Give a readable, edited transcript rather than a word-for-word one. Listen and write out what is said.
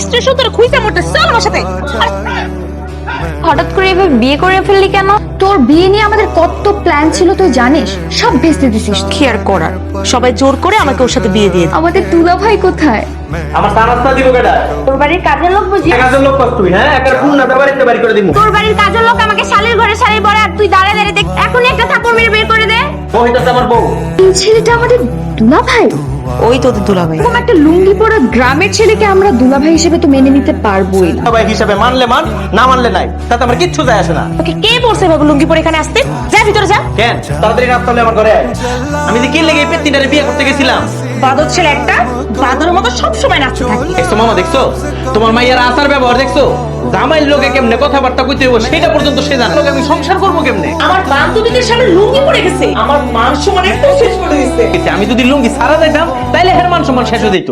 Station তোর খুইতে মরতে চল আমার সাথে। হঠাৎ করে এভাবে বিয়ে করে ফেললি কেন? তোর বিয়ে নিয়ে আমাদের কত প্ল্যান ছিল তুই জানিস, সব ভেস্তে দিছিস। কি আর করার, সবাই জোর করে আমাকে ওর সাথে বিয়ে দিয়ে। আমাদের দুলা ভাই কোথায়? আমার চা নাস্তা দিব কেডা? তোর বাড়ির কাজের লোক বুঝি? কাজের লোক কর তুই, হ্যাঁ? একার ফোন না বাড়িতে বাড়ি করে দিব। তোর বাড়ির কাজের লোক আমাকে শালির ঘরে শাড়ি পরে আর তুই দাঁড়িয়ে দাঁড়িয়ে দেখ। এখনই একটা থাপ্পড় মেরে বের করে দে। ও হইতাছে আমার বউ। এই ছেলেটা আমাদের দুলা ভাই। ওই তোদের দুলাভাই। এরকম একটা লুঙ্গি পরা গ্রামের ছেলেকে আমরা দুলা ভাই হিসেবে তো মেনে নিতে পারবোই না। সবাই হিসাবে মানলে মান, না মানলে নাই, তাতে আমার কিচ্ছু যায় আসে না। ওকে কে বলছে বাবু লুঙ্গি পরে এখানে আসতে? যা ভিতরে যা। কেন তাড়াতাড়ি রাস্তা হলে আমার ঘরে আয়। আমি যে কি লেগে এই পেত্নিটারে বিয়ে করতে গেছিলাম। বাদর ছেলে একটা, বাদরের মতো সবসময় নাচতে থাকে। দেখছো মামা, দেখছো তোমার মাইয়ার আচার ব্যবহার দেখছো? জামাইয়ের লোকে কেমনে কথাবার্তা কইতে হইব সেটা পর্যন্ত সে জানে। লোকে আমি সংসার করবো কেমনে? আমার বান্ধবীদের সামনে লুঙ্গি পরে গেছে, আমার মান সম্মান একটু শেষ করে দিচ্ছে। আমি যদি লুঙ্গি সারা যাইতাম তাইলে হের মান সম্মান শেষ হয়ে যেত।